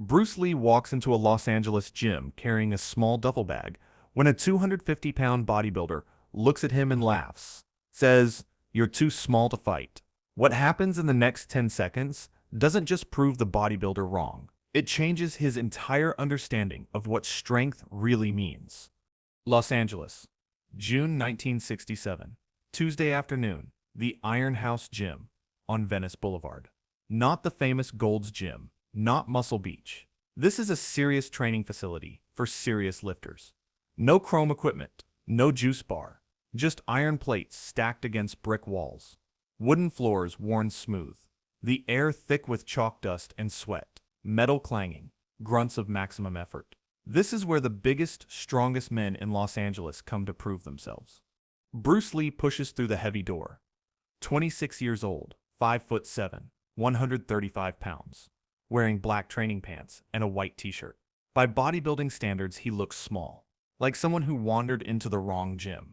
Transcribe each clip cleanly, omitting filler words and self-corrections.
Bruce Lee walks into a Los Angeles gym carrying a small duffel bag when a 250-pound bodybuilder looks at him and laughs, says, "You're too small to fight." What happens in the next 10 seconds doesn't just prove the bodybuilder wrong. It changes his entire understanding of what strength really means. Los Angeles, June 1967. Tuesday afternoon, the Iron House Gym on Venice Boulevard. Not the famous Gold's Gym, not Muscle Beach. This is a serious training facility for serious lifters. No chrome equipment, no juice bar, just iron plates stacked against brick walls. Wooden floors worn smooth. The air thick with chalk dust and sweat. Metal clanging. Grunts of maximum effort. This is where the biggest, strongest men in Los Angeles come to prove themselves. Bruce Lee pushes through the heavy door. 26 years old, 5'7", 135 pounds. Wearing black training pants and a white t-shirt. By bodybuilding standards, he looks small. Like someone who wandered into the wrong gym.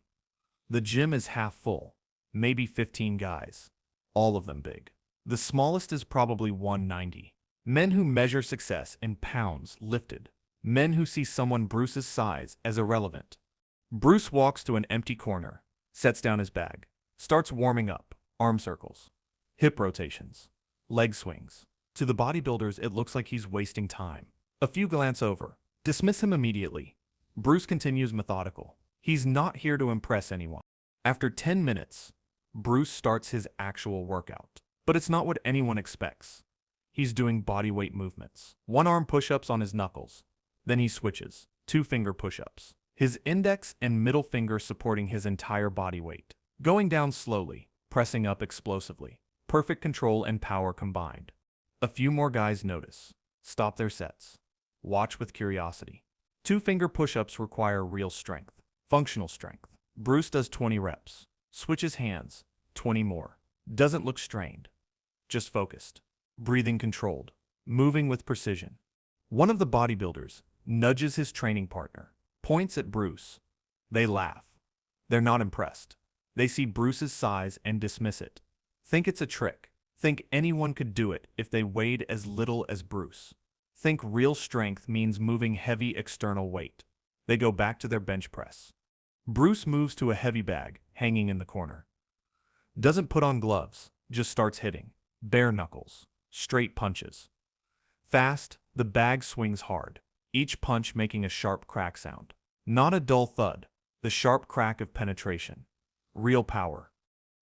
The gym is half full. Maybe 15 guys. All of them big. The smallest is probably 190. Men who measure success in pounds lifted. Men who see someone Bruce's size as irrelevant. Bruce walks to an empty corner, sets down his bag, starts warming up, arm circles, hip rotations, leg swings. To the bodybuilders, it looks like he's wasting time. A few glance over, dismiss him immediately. Bruce continues methodical. He's not here to impress anyone. After 10 minutes, Bruce starts his actual workout. But it's not what anyone expects. He's doing bodyweight movements. One-arm push-ups on his knuckles. Then he switches. Two-finger push-ups. His index and middle finger supporting his entire body weight. Going down slowly, pressing up explosively. Perfect control and power combined. A few more guys notice. Stop their sets. Watch with curiosity. Two-finger push-ups require real strength. Functional strength. Bruce does 20 reps. Switches hands. 20 more. Doesn't look strained. Just focused. Breathing controlled. Moving with precision. One of the bodybuilders nudges his training partner. Points at Bruce. They laugh. They're not impressed. They see Bruce's size and dismiss it. Think it's a trick. Think anyone could do it if they weighed as little as Bruce. Think real strength means moving heavy external weight. They go back to their bench press. Bruce moves to a heavy bag hanging in the corner. Doesn't put on gloves, just starts hitting. Bare knuckles. Straight punches. Fast, the bag swings hard. Each punch making a sharp crack sound. Not a dull thud. The sharp crack of penetration. Real power.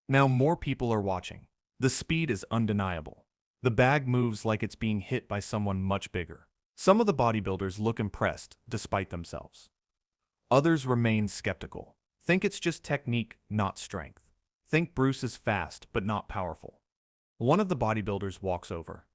Now more people are watching. The speed is undeniable. The bag moves like it's being hit by someone much bigger. Some of the bodybuilders look impressed despite themselves. Others remain skeptical. Think it's just technique, not strength. Think Bruce is fast but not powerful. One of the bodybuilders walks over.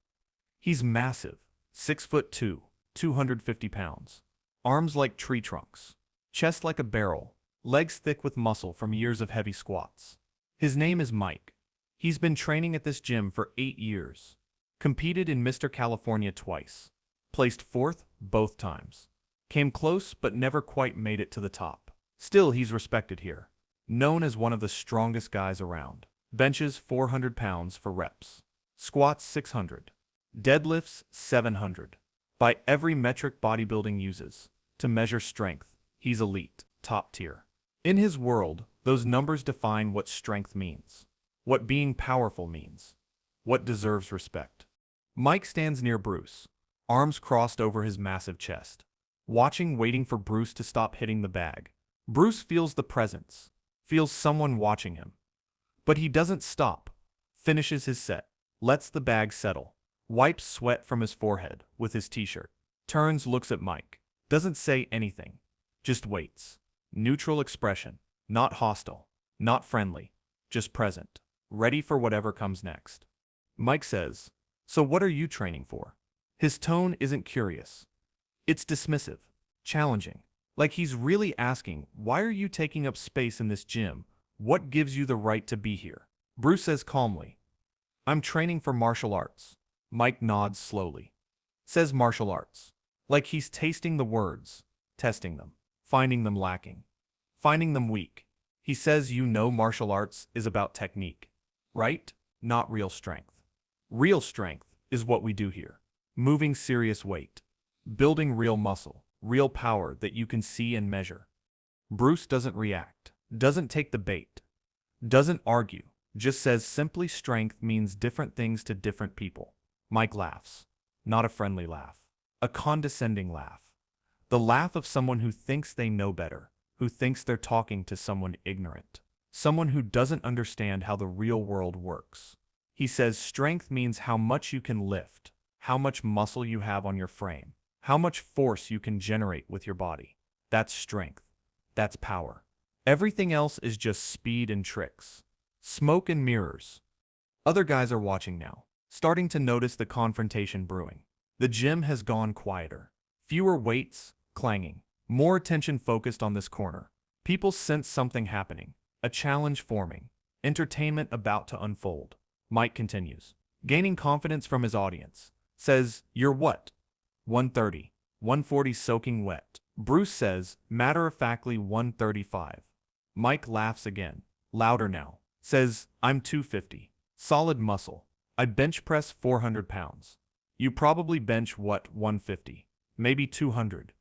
He's massive, 6'2", 250 pounds. Arms like tree trunks. Chest like a barrel. Legs thick with muscle from years of heavy squats. His name is Mike. He's been training at this gym for 8 years. Competed in Mr. California twice. Placed 4th both times. Came close but never quite made it to the top. Still, he's respected here. Known as one of the strongest guys around. Benches 400 pounds for reps. Squats 600. Deadlifts 700. By every metric bodybuilding uses to measure strength, he's elite, top tier. In his world, those numbers define what strength means. What being powerful means. What deserves respect. Mike stands near Bruce, arms crossed over his massive chest. Watching, waiting for Bruce to stop hitting the bag. Bruce feels the presence, feels someone watching him. But he doesn't stop. Finishes his set, lets the bag settle, wipes sweat from his forehead with his t-shirt. Turns, looks at Mike. Doesn't say anything. Just waits. Neutral expression. Not hostile. Not friendly. Just present. Ready for whatever comes next. Mike says, "So what are you training for?" His tone isn't curious. It's dismissive. Challenging. Like he's really asking, why are you taking up space in this gym? What gives you the right to be here? Bruce says calmly, "I'm training for martial arts." Mike nods slowly. Says martial arts. Like he's tasting the words, testing them, finding them lacking, finding them weak. He says, "You know martial arts is about technique, right? Not real strength. Real strength is what we do here. moving serious weight, building real muscle, real power that you can see and measure. Bruce doesn't react, doesn't take the bait, doesn't argue, just says simply strength means different things to different people. Mike laughs. Not a friendly laugh. A condescending laugh. The laugh of someone who thinks they know better, who thinks they're talking to someone ignorant, someone who doesn't understand how the real world works. He says strength means how much you can lift, how much muscle you have on your frame, how much force you can generate with your body. That's strength. That's power. Everything else is just speed and tricks. Smoke and mirrors. Other guys are watching now, starting to notice the confrontation brewing. The gym has gone quieter. Fewer weights, clanging. More attention focused on this corner. People sense something happening. A challenge forming. Entertainment about to unfold. Mike continues, gaining confidence from his audience. Says, "You're what? 130. 140 soaking wet." Bruce says, matter-of-factly 135. Mike laughs again, louder now. Says, "I'm 250. Solid muscle. I bench press 400 pounds. You probably bench what, 150? Maybe 200.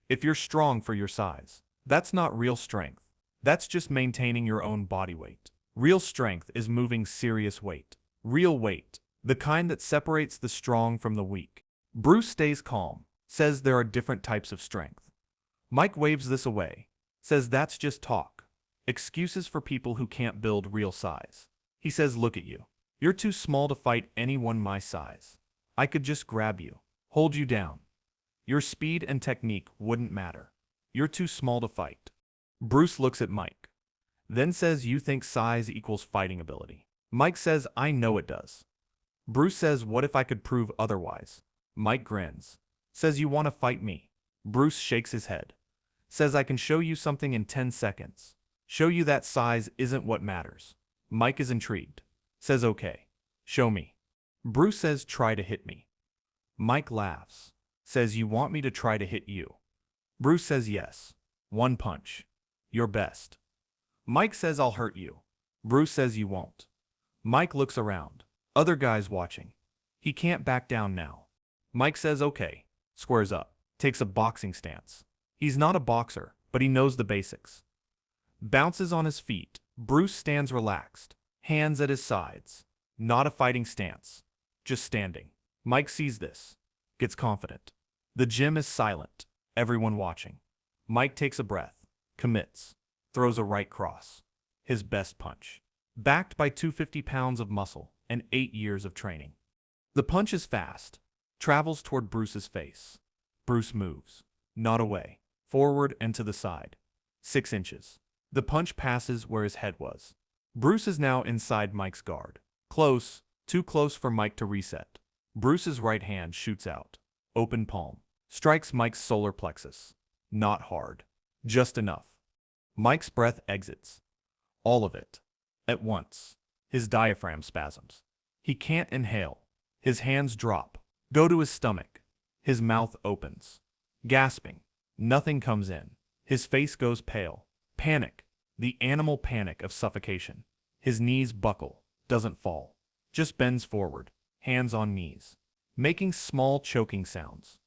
If you're strong for your size. That's not real strength. That's just maintaining your own body weight. Real strength is moving serious weight. Real weight. The kind that separates the strong from the weak." Bruce stays calm. Says there are different types of strength. Mike waves this away. Says that's just talk. Excuses for people who can't build real size. He says, "Look at you. You're too small to fight anyone my size. I could just grab you, hold you down. Your speed and technique wouldn't matter. You're too small to fight." Bruce looks at Mike. Then says, "You think size equals fighting ability?" Mike says, "I know it does." Bruce says, "What if I could prove otherwise?" Mike grins. Says, "You want to fight me?" Bruce shakes his head. Says, "I can show you something in 10 seconds. Show you that size isn't what matters." Mike is intrigued. Says, "Okay. Show me." Bruce says, "Try to hit me." Mike laughs. Says, "You want me to try to hit you?" Bruce says, "Yes. One punch. Your best." Mike says, "I'll hurt you." Bruce says, "You won't." Mike looks around. Other guys watching. He can't back down now. Mike says, "Okay." Squares up. Takes a boxing stance. He's not a boxer, but he knows the basics. Bounces on his feet. Bruce stands relaxed. Hands at his sides. Not a fighting stance. Just standing. Mike sees this. Gets confident. The gym is silent. Everyone watching. Mike takes a breath. Commits. Throws a right cross. His best punch. Backed by 250 pounds of muscle and 8 years of training. The punch is fast. Travels toward Bruce's face. Bruce moves. Not away. Forward and to the side. 6 inches. The punch passes where his head was. Bruce is now inside Mike's guard. Close. Too close for Mike to reset. Bruce's right hand shoots out. Open palm. Strikes Mike's solar plexus. Not hard. Just enough. Mike's breath exits. All of it. At once. His diaphragm spasms. He can't inhale. His hands drop. Go to his stomach. His mouth opens. Gasping. Nothing comes in. His face goes pale. Panic. The animal panic of suffocation. His knees buckle. Doesn't fall. Just bends forward. Hands on knees. Making small choking sounds.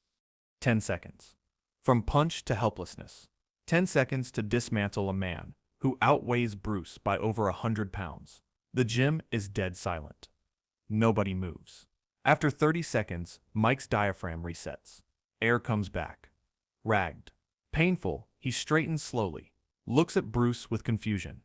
10 seconds. From punch to helplessness. 10 seconds to dismantle a man who outweighs Bruce by over 100 pounds. The gym is dead silent. Nobody moves. After 30 seconds, Mike's diaphragm resets. Air comes back. Ragged. Painful, he straightens slowly. Looks at Bruce with confusion.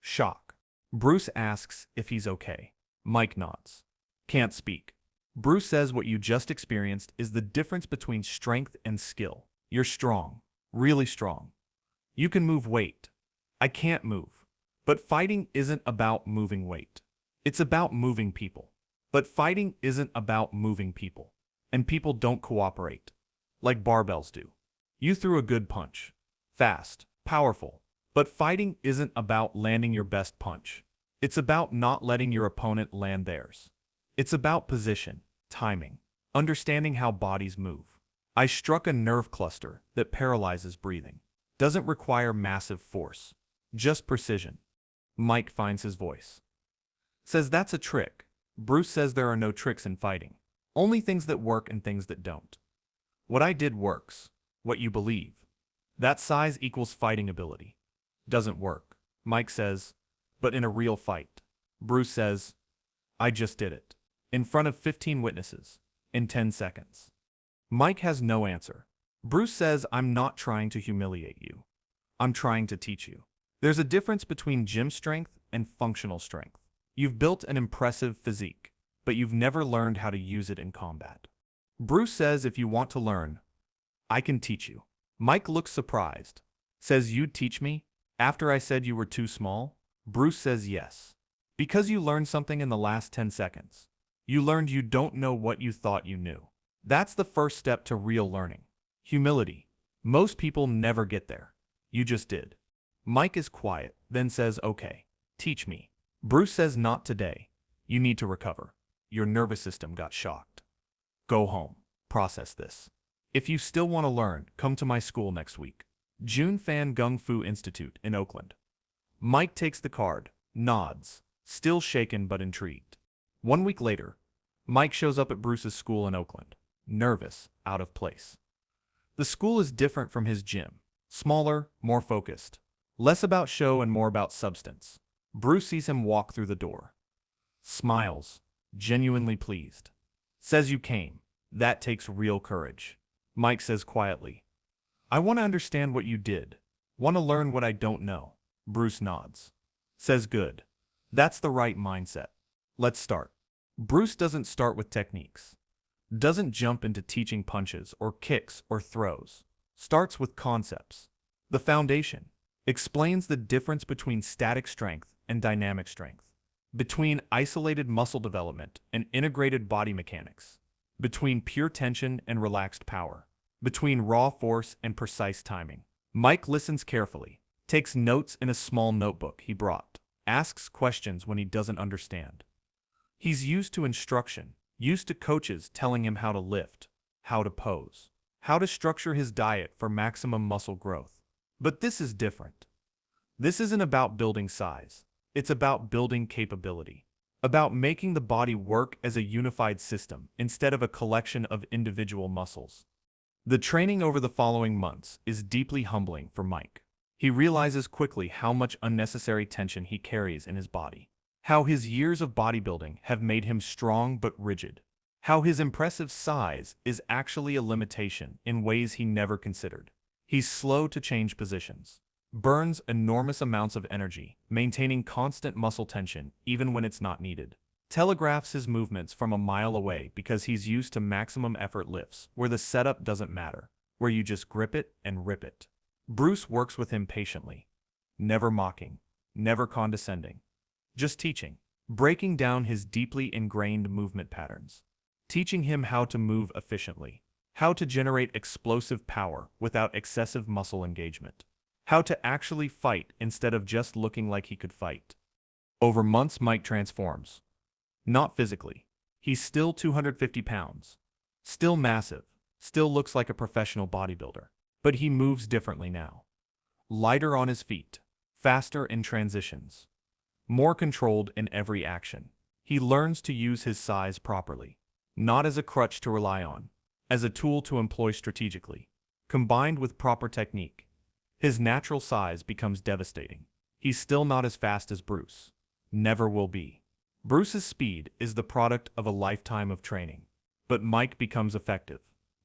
Shock. Bruce asks if he's okay. Mike nods. Can't speak. Bruce says what you just experienced is the difference between strength and skill. You're strong. Really strong. You can move weight. I can't move. But fighting isn't about moving weight. It's about moving people. But fighting isn't about moving people. And people don't cooperate. Like barbells do. You threw a good punch. Fast. Powerful. But fighting isn't about landing your best punch. It's about not letting your opponent land theirs. It's about position, timing, understanding how bodies move. I struck a nerve cluster that paralyzes breathing. Doesn't require massive force. Just precision. Mike finds his voice. Says that's a trick. Bruce says there are no tricks in fighting. Only things that work and things that don't. What I did works. What you believe. That size equals fighting ability. Doesn't work. Mike says, but in a real fight. Bruce says, I just did it. In front of 15 witnesses. In 10 seconds. Mike has no answer. Bruce says, I'm not trying to humiliate you. I'm trying to teach you. There's a difference between gym strength and functional strength. You've built an impressive physique, but you've never learned how to use it in combat. Bruce says, if you want to learn, I can teach you. Mike looks surprised. Says, you'd teach me? After I said you were too small? Bruce says yes. Because you learned something in the last 10 seconds. You learned you don't know what you thought you knew. That's the first step to real learning. Humility. Most people never get there. You just did. Mike is quiet, then says, okay, teach me. Bruce says, not today. You need to recover. Your nervous system got shocked. Go home. Process this. If you still want to learn, come to my school next week. June Fan Gung Fu Institute in Oakland. Mike takes the card, nods, still shaken but intrigued. 1 week later, Mike shows up at Bruce's school in Oakland, nervous, out of place. The school is different from his gym. Smaller, more focused. Less about show and more about substance. Bruce sees him walk through the door. Smiles, genuinely pleased. Says you came. That takes real courage. Mike says quietly, I want to understand what you did. Want to learn what I don't know. Bruce nods. Says good. That's the right mindset. Let's start. Bruce doesn't start with techniques. Doesn't jump into teaching punches or kicks or throws. Starts with concepts. The foundation. Explains the difference between static strength and dynamic strength. Between isolated muscle development and integrated body mechanics. Between pure tension and relaxed power. Between raw force and precise timing. Mike listens carefully. Takes notes in a small notebook he brought. Asks questions when he doesn't understand. He's used to instruction. Used to coaches telling him how to lift, how to pose, how to structure his diet for maximum muscle growth. But this is different. This isn't about building size. It's about building capability. About making the body work as a unified system instead of a collection of individual muscles. The training over the following months is deeply humbling for Mike. He realizes quickly how much unnecessary tension he carries in his body. How his years of bodybuilding have made him strong but rigid. How his impressive size is actually a limitation in ways he never considered. He's slow to change positions. Burns enormous amounts of energy, maintaining constant muscle tension even when it's not needed. Telegraphs his movements from a mile away because he's used to maximum effort lifts, where the setup doesn't matter, where you just grip it and rip it. Bruce works with him patiently. Never mocking, never condescending. Just teaching, breaking down his deeply ingrained movement patterns, teaching him how to move efficiently, how to generate explosive power without excessive muscle engagement, how to actually fight instead of just looking like he could fight. Over months, Mike transforms. Not physically. He's still 250 pounds, still massive, still looks like a professional bodybuilder, but he moves differently now. Lighter on his feet, faster in transitions. More controlled in every action. He learns to use his size properly, not as a crutch to rely on, as a tool to employ strategically. Combined with proper technique, his natural size becomes devastating. He's still not as fast as Bruce. Never will be. Bruce's speed is the product of a lifetime of training, but Mike becomes effective,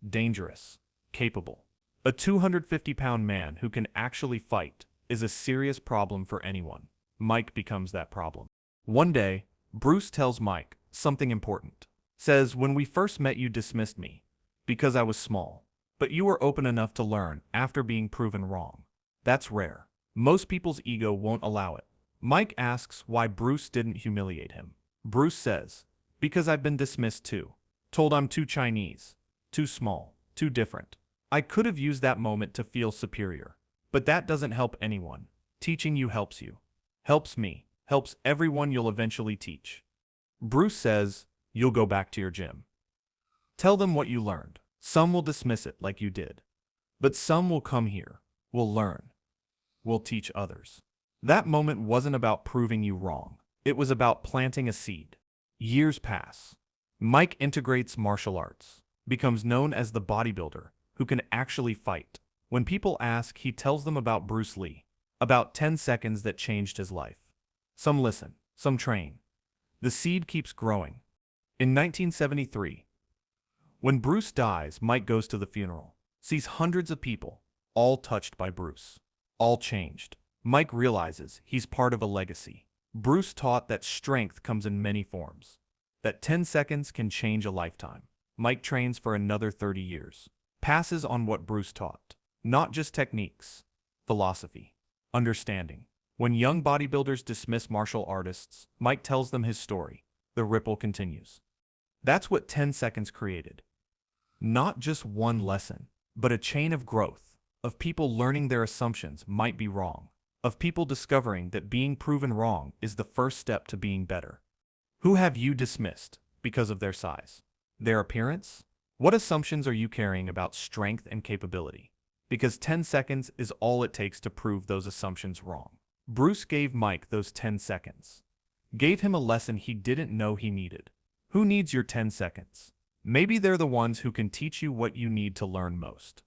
dangerous, capable. A 250-pound man who can actually fight is a serious problem for anyone. Mike becomes that problem. One day, Bruce tells Mike something important. Says, when we first met you dismissed me because I was small, but you were open enough to learn after being proven wrong. That's rare. Most people's ego won't allow it. Mike asks why Bruce didn't humiliate him. Bruce says, because I've been dismissed too. Told I'm too Chinese, too small, too different. I could have used that moment to feel superior. But that doesn't help anyone. Teaching you helps you. Helps me. Helps everyone you'll eventually teach. Bruce says, you'll go back to your gym. Tell them what you learned. Some will dismiss it like you did. But some will come here, will learn, will teach others. That moment wasn't about proving you wrong. It was about planting a seed. Years pass. Mike integrates martial arts, becomes known as the bodybuilder who can actually fight. When people ask, he tells them about Bruce Lee, about 10 seconds that changed his life. Some listen, some train. The seed keeps growing. In 1973, when Bruce dies, Mike goes to the funeral, sees hundreds of people, all touched by Bruce, all changed. Mike realizes he's part of a legacy. Bruce taught that strength comes in many forms, that 10 seconds can change a lifetime. Mike trains for another 30 years, passes on what Bruce taught, not just techniques, philosophy, understanding. When young bodybuilders dismiss martial artists, Mike tells them his story. The ripple continues. That's what 10 seconds created. Not just one lesson, but a chain of growth, of people learning their assumptions might be wrong, of people discovering that being proven wrong is the first step to being better. Who have you dismissed because of their size? Their appearance? What assumptions are you carrying about strength and capability? Because 10 seconds is all it takes to prove those assumptions wrong. Bruce gave Mike those 10 seconds. Gave him a lesson he didn't know he needed. Who needs your 10 seconds? Maybe they're the ones who can teach you what you need to learn most.